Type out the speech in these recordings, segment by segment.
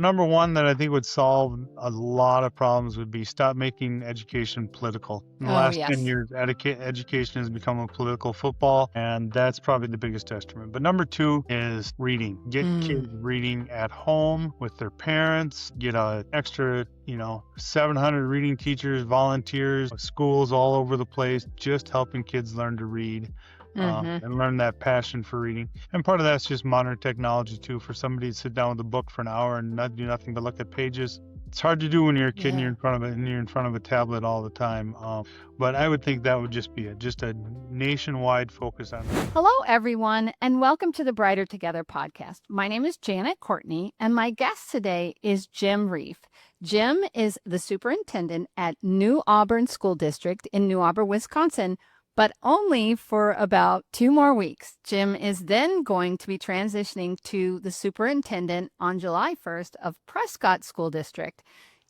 Number one that I think would solve a lot of problems would be stop making education political. In the Oh, last 10 yes. years, education has become a political football, and that's probably the biggest detriment. But number two is reading. Get Mm. kids reading at home with their parents. Get a extra, 700 reading teachers, volunteers, schools all over the place, just helping kids learn to read. Mm-hmm. And learn that passion for reading. And part of that's just modern technology too. For somebody to sit down with a book for an hour and not do nothing but look at pages, it's hard to do when you're a kid and Yeah. you're in front of a tablet all the time. But I would think that would just be just a nationwide focus on that. Hello, everyone, and welcome to the Brighter Together podcast. My name is Janet Courtney, and my guest today is Jim Reif. Jim is the superintendent at New Auburn School District in New Auburn, Wisconsin, but only for about 2 more weeks. Jim is then going to be transitioning to the superintendent on July 1st of Prescott School District.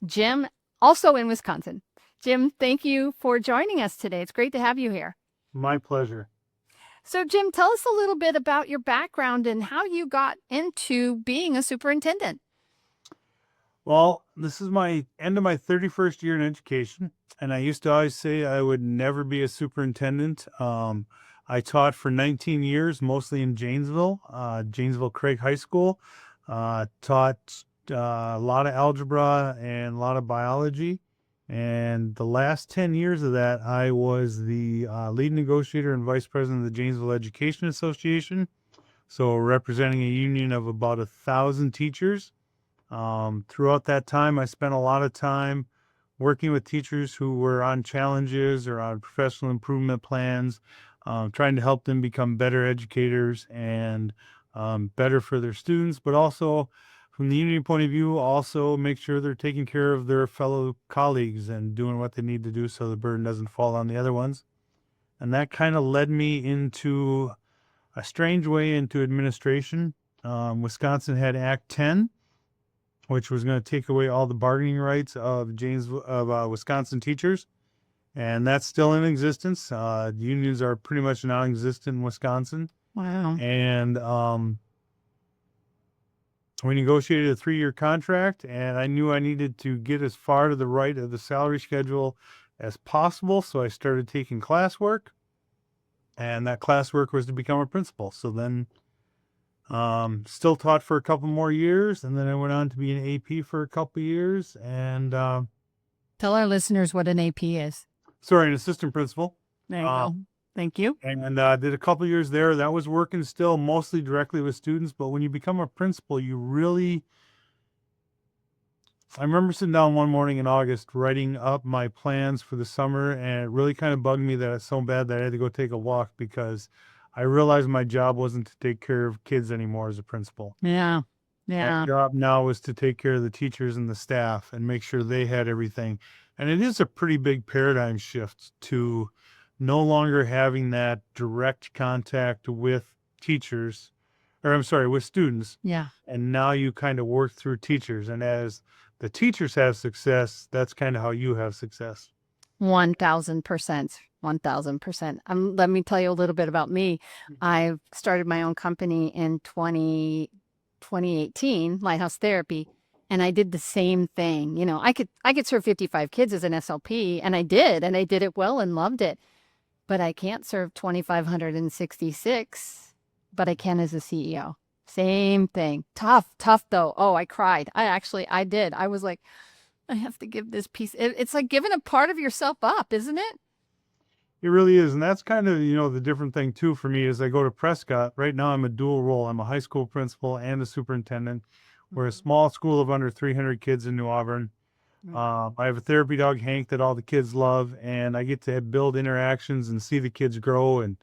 Jim, also in Wisconsin. Jim, thank you for joining us today. It's great to have you here. My pleasure. So, Jim, tell us a little bit about your background and how you got into being a superintendent. Well, this is my end of my 31st year in education, and I used to always say I would never be a superintendent. I taught for 19 years, mostly in Janesville, Craig High School. Taught a lot of algebra and a lot of biology. And the last 10 years of that, I was the lead negotiator and vice president of the Janesville Education Association. So representing a union of about 1,000 teachers. Throughout that time, I spent a lot of time working with teachers who were on challenges or on professional improvement plans, trying to help them become better educators and better for their students, but also from the union point of view, also make sure they're taking care of their fellow colleagues and doing what they need to do so the burden doesn't fall on the other ones. And that kind of led me into a strange way into administration. Wisconsin had Act 10, which was going to take away all the bargaining rights of Wisconsin teachers, and that's still in existence. Unions are pretty much non-existent in Wisconsin. Wow. And we negotiated a 3-year contract, and I knew I needed to get as far to the right of the salary schedule as possible, so I started taking classwork, and that classwork was to become a principal. So then still taught for a couple more years, and then I went on to be an AP for a couple years, and Tell our listeners what an AP is. an assistant principal. There you go. Thank you. And did a couple years there. That was working still mostly directly with students, but when you become a principal, I remember sitting down one morning in August writing up my plans for the summer, and it really kind of bugged me that it's so bad that I had to go take a walk because I realized my job wasn't to take care of kids anymore as a principal. Yeah. My Yeah. job now was to take care of the teachers and the staff and make sure they had everything. And it is a pretty big paradigm shift to no longer having that direct contact with teachers, with students. Yeah. And now you kind of work through teachers. And as the teachers have success, that's kind of how you have success. 1,000%. 1,000%. Let me tell you a little bit about me. I started my own company in 2018, Lighthouse Therapy, and I did the same thing. You know, I could serve 55 kids as an SLP, and I did it well and loved it. But I can't serve 2,566, but I can as a CEO. Same thing. Tough though. Oh, I cried. I did. I was like, I have to give this piece. It's like giving a part of yourself up, isn't it? It really is. And that's kind of, the different thing too for me is I go to Prescott. Right now I'm a dual role. I'm a high school principal and a superintendent. We're a small school of under 300 kids in New Auburn. I have a therapy dog, Hank, that all the kids love, and I get to build interactions and see the kids grow. And,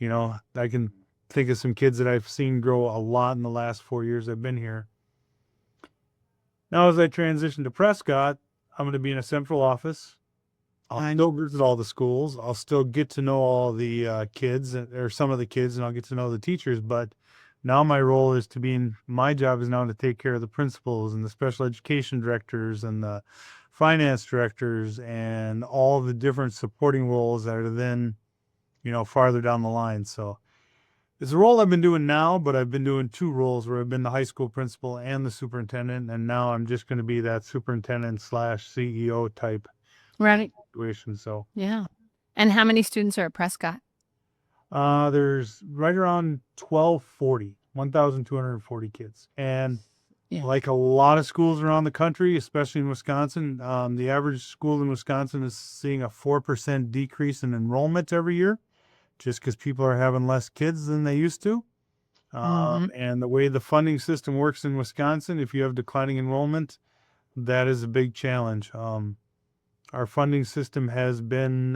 I can think of some kids that I've seen grow a lot in the last 4 years I've been here. Now, as I transition to Prescott, I'm going to be in a central office. I'll still visit all the schools. I'll still get to know all the kids or some of the kids, and I'll get to know the teachers. But now my role is my job is now to take care of the principals and the special education directors and the finance directors and all the different supporting roles that are then, farther down the line. So It's a role I've been doing now, but I've been doing two roles where I've been the high school principal and the superintendent, and now I'm just going to be that superintendent slash CEO type Right. situation. So Yeah. And how many students are at Prescott? there's right around 1,240 kids. And Yeah. like a lot of schools around the country, especially in Wisconsin, the average school in Wisconsin is seeing a 4% decrease in enrollment every year just because people are having less kids than they used to. And the way the funding system works in Wisconsin, if you have declining enrollment, that is a big challenge. Our funding system has been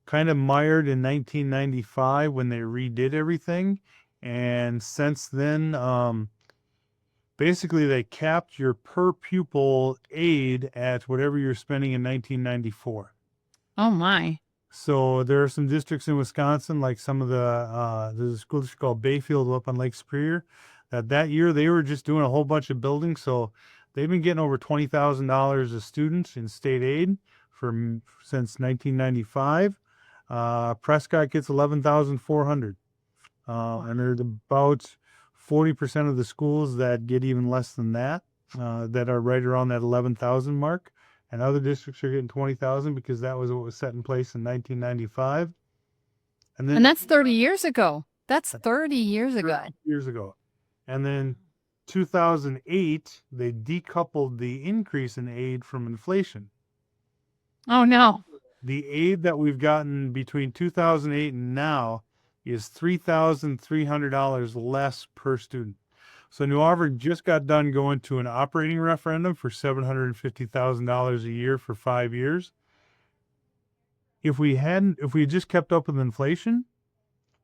kind of mired in 1995 when they redid everything. And since then, basically they capped your per pupil aid at whatever you're spending in 1994. Oh my. So there are some districts in Wisconsin, like some of there's a school district called Bayfield up on Lake Superior, that year they were just doing a whole bunch of buildings. So they've been getting over $20,000 a student in state aid since 1995. Prescott gets 11,400, and there's about 40% of the schools that get even less than that, that are right around that 11,000 mark. And other districts are getting 20,000 because that was what was set in place in 1995. And then And that's 30 years ago. That's 30 years ago. years ago. And then 2008, they decoupled the increase in aid from inflation. Oh no. The aid that we've gotten between 2008 and now is $3,300 less per student. So New Auburn just got done going to an operating referendum for $750,000 a year for 5 years. If we had just kept up with inflation,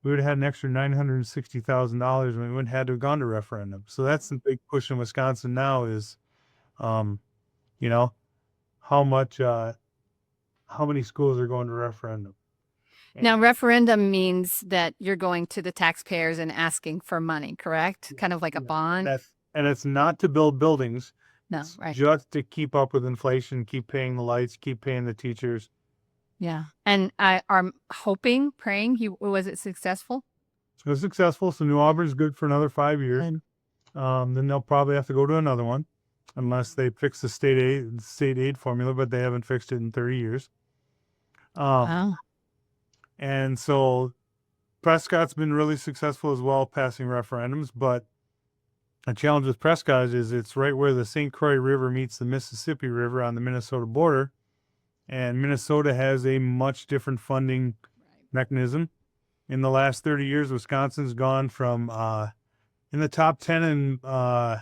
we would have had an extra $960,000 and we wouldn't have had to have gone to referendum. So that's the big push in Wisconsin now is, you know, how many schools are going to referendum. Now, referendum means that you're going to the taxpayers and asking for money, correct? Kind of like a bond. And it's not to build buildings. No, It's right. just to keep up with inflation, keep paying the lights, keep paying the teachers. Yeah. And I'm hoping, praying, was it successful? It was successful. So New Auburn's good for another 5 years. Then they'll probably have to go to another one unless they fix the state aid formula, but they haven't fixed it in 30 years. Wow. And so Prescott's been really successful as well, passing referendums. But the challenge with Prescott is it's right where the St. Croix River meets the Mississippi River on the Minnesota border. And Minnesota has a much different funding mechanism. In the last 30 years, Wisconsin's gone from in the top 10 in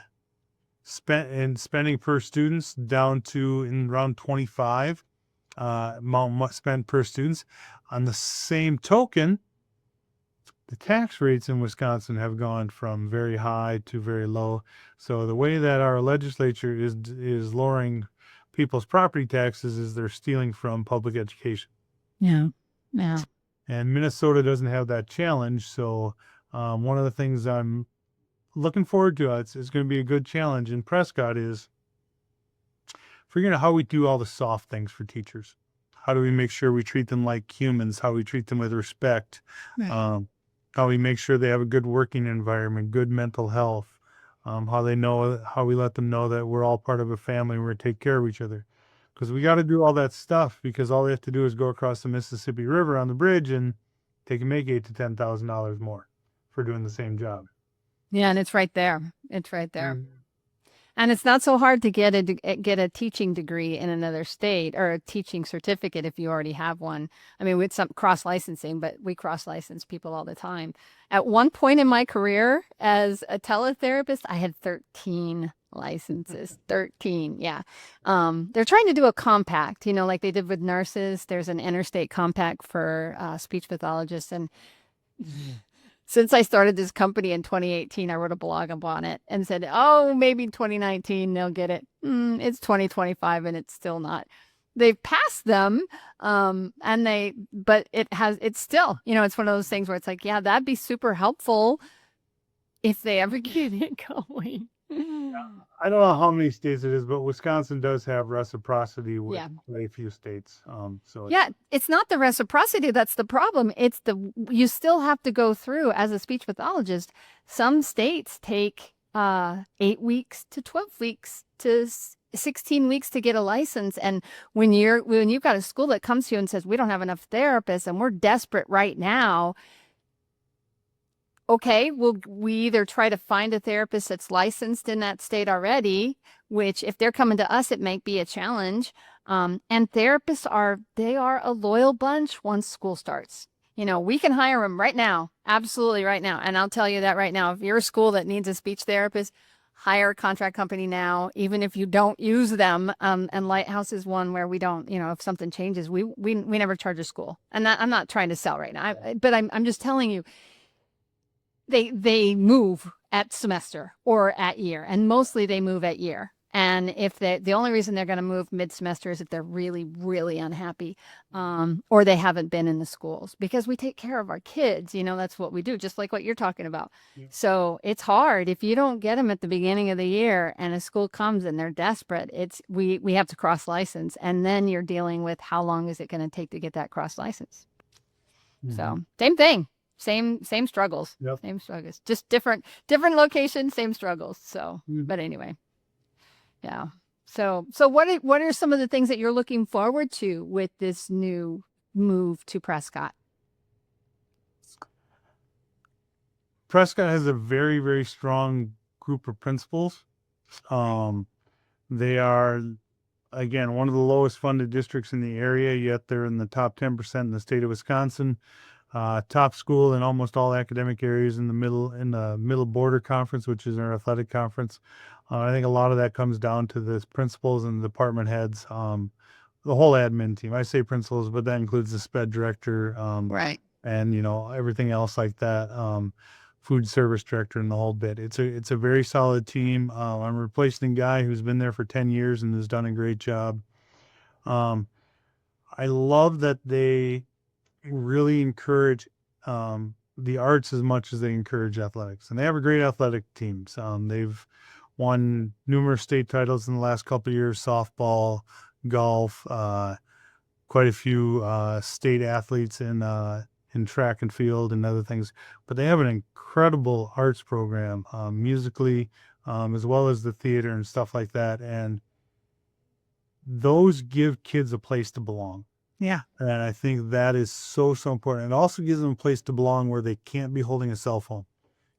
spending per students down to in around 25 amount spent per students. On the same token, the tax rates in Wisconsin have gone from very high to very low. So the way that our legislature is lowering people's property taxes is they're stealing from public education. Yeah. Yeah. And Minnesota doesn't have that challenge. So one of the things I'm looking forward to, it's going to be a good challenge in Prescott, is figuring out how we do all the soft things for teachers. How do we make sure we treat them like humans? How we treat them with respect? Right. How we make sure they have a good working environment, good mental health? How we let them know that we're all part of a family and we're going to take care of each other. Because we got to do all that stuff because all they have to do is go across the Mississippi River on the bridge and they can make $8,000 to $10,000 more for doing the same job. Yeah, and it's right there. It's right there. And it's not so hard to get a teaching degree in another state or a teaching certificate if you already have one. I mean, with some cross licensing, but we cross license people all the time. At one point in my career as a teletherapist, I had 13 licenses. 13, yeah. They're trying to do a compact, like they did with nurses. There's an interstate compact for speech pathologists. And since I started this company in 2018, I wrote a blog up it and said, oh, maybe 2019 they'll get it. It's 2025 and it's still not. They've passed them, but it's still, it's one of those things where it's like, yeah, that'd be super helpful if they ever get it going. I don't know how many states it is, but Wisconsin does have reciprocity with Yeah. a few states. So it's, Yeah, it's not the reciprocity that's the problem. It's you still have to go through as a speech pathologist. Some states take 8 weeks to 12 weeks to 16 weeks to get a license. And when you've got a school that comes to you and says, we don't have enough therapists and we're desperate right now, okay, well, we either try to find a therapist that's licensed in that state already, which if they're coming to us, it might be a challenge. And therapists they are a loyal bunch once school starts. We can hire them right now, absolutely right now. And I'll tell you that right now, if you're a school that needs a speech therapist, hire a contract company now, even if you don't use them. And Lighthouse is one where we don't, if something changes, we never charge a school. And I'm not trying to sell right now, but I'm just telling you, they move at semester or at year, and mostly they move at year. And if the only reason they're going to move mid-semester is if they're really, really unhappy, or they haven't been in the schools, because we take care of our kids. That's what we do, just like what you're talking about. yeah. So it's hard if you don't get them at the beginning of the year, and a school comes and they're desperate. We have to cross license, and then you're dealing with how long is it going to take to get that cross license. So same thing. Same struggles. Yep. Same struggles. Just different locations, same struggles. So, but anyway, yeah. So what are some of the things that you're looking forward to with this new move to Prescott? Prescott has a very, very strong group of principals. They are, again, one of the lowest funded districts in the area, yet they're in the top 10% in the state of Wisconsin. Top school in almost all academic areas in the middle border conference, which is our athletic conference. I think a lot of that comes down to the principals and the department heads, the whole admin team. I say principals, but that includes the sped director, Right. and everything else like that, food service director and the whole bit. It's a very solid team. I'm replacing a guy who's been there for 10 years and has done a great job. I love that they really encourage the arts as much as they encourage athletics, and they have a great athletic teams. They've won numerous state titles in the last couple of years: softball, golf, quite a few state athletes in track and field and other things. But they have an incredible arts program, musically, as well as the theater and stuff like that. And those give kids a place to belong. Yeah. And I think that is so, so important. It also gives them a place to belong where they can't be holding a cell phone.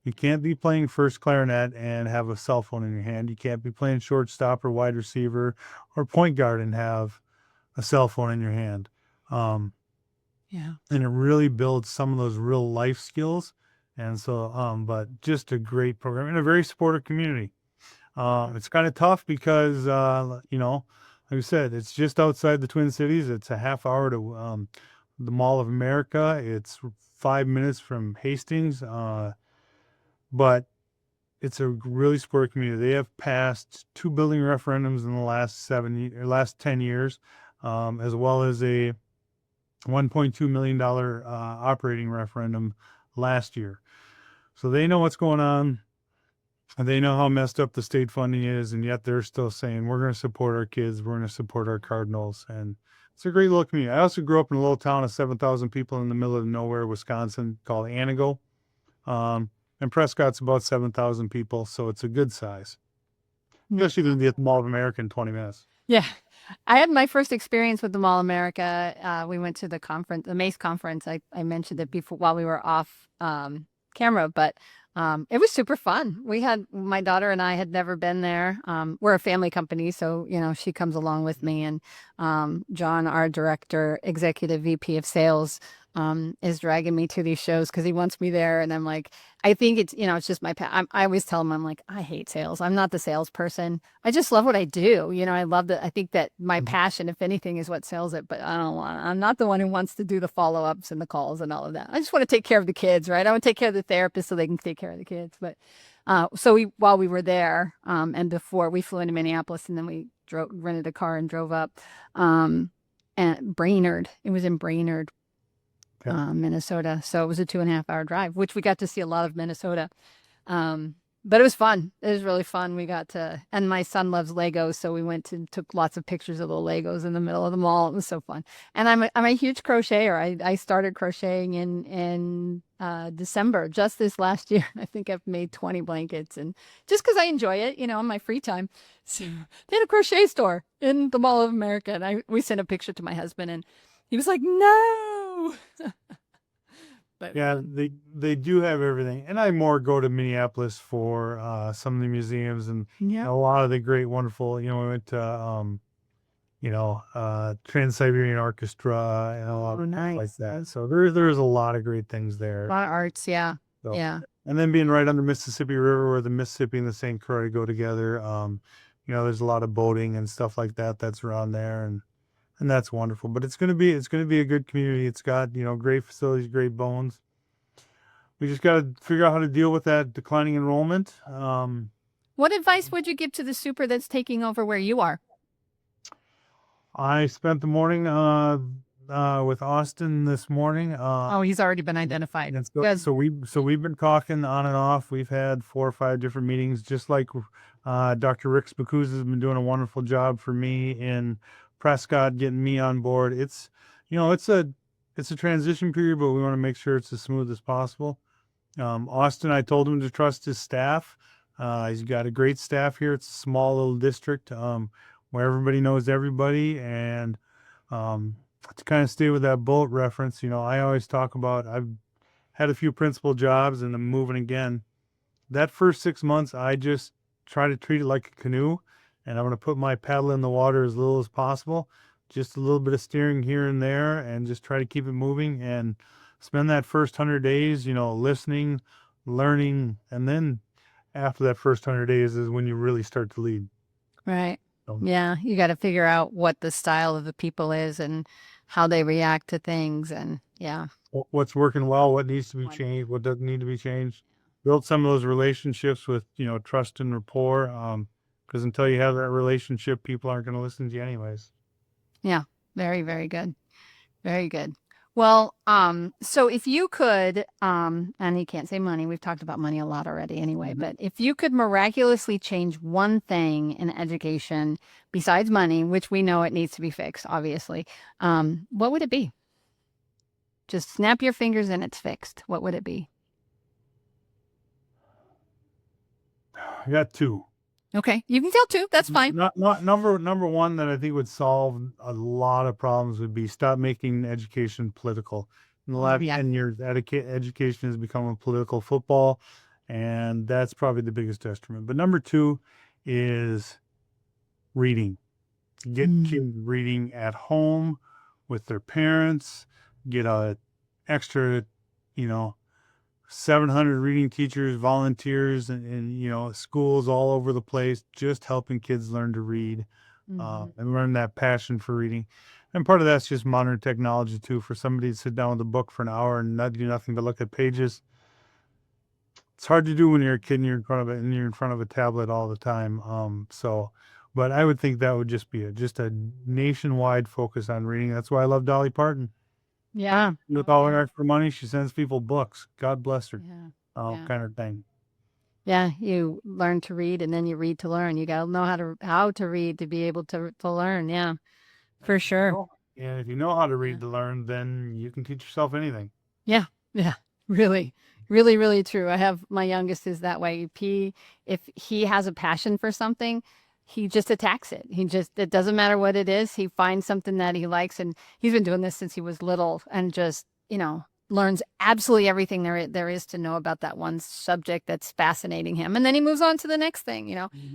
You can't be playing first clarinet and have a cell phone in your hand. You can't be playing shortstop or wide receiver or point guard and have a cell phone in your hand. Yeah. And it really builds some of those real life skills. And so, but just a great program and a very supportive community. It's kind of tough because, like I said, it's just outside the Twin Cities. It's a half hour to the Mall of America. It's 5 minutes from Hastings, but it's a really supportive community. They have passed 2 building referendums in the last 10 years, as well as a $1.2 million operating referendum last year. So they know what's going on. They know how messed up the state funding is, and yet they're still saying, we're going to support our kids. We're going to support our Cardinals. And it's a great little community. I also grew up in a little town of 7,000 people in the middle of nowhere, Wisconsin, called Anago. And Prescott's about 7,000 people, so it's a good size. Especially to be at the Mall of America in 20 minutes. Yeah. I had my first experience with the Mall America. We went to the conference, the MACE conference. I mentioned it before while we were off camera, but it was super fun. My daughter and I had never been there. We're a family company, so she comes along with me, and John, our director, executive VP of sales, is dragging me to these shows because he wants me there. And I'm like, I think it's just my I always tell him, I'm like, I hate sales. I'm not the salesperson. I just love what I do. I love that. I think that my passion, if anything, is what sells it. But I'm not the one who wants to do the follow-ups and the calls and all of that. I just want to take care of the kids, right? I want to take care of the therapist so they can take care of the kids. But so while we were there, and before we flew into Minneapolis, and then we rented a car and drove up, and Brainerd. It was in Brainerd, Minnesota. So it was a 2.5 hour drive, which we got to see a lot of Minnesota. But it was fun. It was really fun. We got to, and my son loves Legos, so we went to took lots of pictures of the Legos in the middle of the mall. It was so fun. And I'm a huge crocheter. I started crocheting in December, just this last year. I think I've made 20 blankets, and just because I enjoy it, in my free time. So they had a crochet store in the Mall of America, and we sent a picture to my husband, and he was like, "No." But Yeah, they do have everything, and I more go to Minneapolis for some of the museums and yeah. a lot of the great, wonderful. We went to Trans-Siberian Orchestra and a lot Oh, of stuff like nice. that. So there's a lot of great things A there. lot of arts, yeah. So, Yeah. and then being right under Mississippi River, where the Mississippi and the St. Croix go together, there's a lot of boating and stuff like that that's around there, and that's wonderful. But it's gonna be a good community. It's got great facilities, great bones. We just got to figure out how to deal with that declining enrollment. What advice would you give to the super that's taking over where you are? I spent the morning with Austin this morning. Oh, he's already been identified. And so, Good. so we've been talking on and off. We've had 4 or 5 different meetings, just like Dr. Rick Spacuz has been doing a wonderful job for me in Prescott, getting me on board. It's a transition period, but we want to make sure it's as smooth as possible. Austin, I told him to trust his staff. He's got a great staff here. It's a small little district where everybody knows everybody, and to kind of stay with that boat reference, I always talk about I've had a few principal jobs and I'm moving again. That first 6 months, I just try to treat it like a canoe, and I'm going to put my paddle in the water as little as possible, just a little bit of steering here and there, and just try to keep it moving and spend that first 100 days, listening, learning, and then after that first 100 days is when you really start to lead. Right. So, Yeah. You got to figure out what the style of the people is and how they react to things. And yeah. what's working well, what needs to be changed, what doesn't need to be changed. Build some of those relationships with trust and rapport. Because until you have that relationship, people aren't going to listen to you anyways. Yeah. Very, very good. Very good. Well, so if you could, and you can't say money, we've talked about money a lot already anyway, but if you could miraculously change one thing in education besides money, which we know it needs to be fixed, obviously, what would it be? Just snap your fingers and it's fixed. What would it be? I got 2. Okay, you can tell two. That's fine. Not number one that I think would solve a lot of problems would be stop making education political. In the last Yeah. 10 years, education has become a political football, and that's probably the biggest detriment. But number 2 is reading. Get kids reading at home with their parents. Get a extra, 700 reading teachers, volunteers, and schools all over the place, just helping kids learn to read and learn that passion for reading. And part of that's just modern technology too. For somebody to sit down with a book for an hour and not do nothing but look at pages, it's hard to do when you're a kid and you're in front of it and you're in front of a tablet all the time. But I would think that would just be just a nationwide focus on reading. That's why I love Dolly Parton. Yeah. With all her extra money, she sends people books. God bless her. Yeah. Kind of thing. Yeah, you learn to read and then you read to learn. You got to know how to read to be able to learn. Yeah, for sure. And if you know how to read to learn, then you can teach yourself anything. Yeah. Yeah. Really, really, really true. I have my youngest is that way. If he has a passion for something, he just attacks it. It doesn't matter what it is. He finds something that he likes. And he's been doing this since he was little and just, learns absolutely everything there is to know about that one subject that's fascinating him. And then he moves on to the next thing.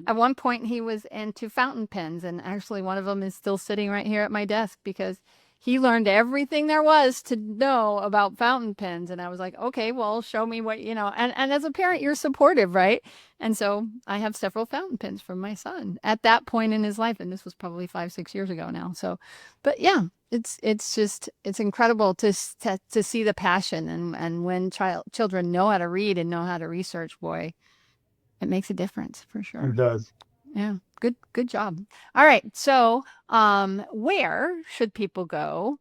At one point he was into fountain pens, and actually one of them is still sitting right here at my desk because he learned everything there was to know about fountain pens. And I was like, okay, well, show me what, and as a parent, you're supportive, right? And so I have several fountain pens from my son at that point in his life. And this was probably 5-6 years ago now. So, but yeah, it's incredible to see the passion. And when children know how to read and know how to research, boy, it makes a difference for sure. It does. Yeah. Good job. All right. So, where should people go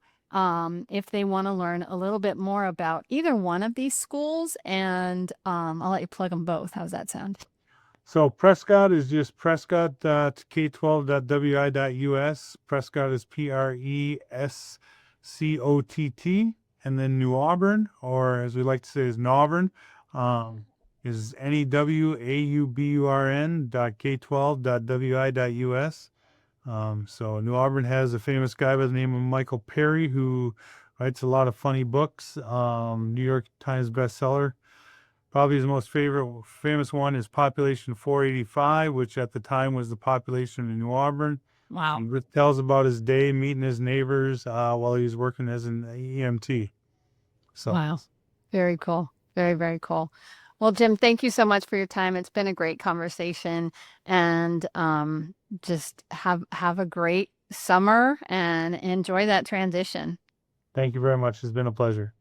if they want to learn a little bit more about either one of these schools? And I'll let you plug them both. How's that sound? So Prescott is just prescott.k12.wi.us. Prescott is Prescott. And then New Auburn, or as we like to say, is Nauburn, is newauburn.k12.wi.us. So New Auburn has a famous guy by the name of Michael Perry who writes a lot of funny books. New York Times bestseller. Probably his most famous one is Population 485, which at the time was the population in New Auburn. Wow. He tells about his day meeting his neighbors while he was working as an EMT. So Wow. Very cool. Very, very cool. Well, Jim, thank you so much for your time. It's been a great conversation, and just have a great summer and enjoy that transition. thank you very much. It's been a pleasure.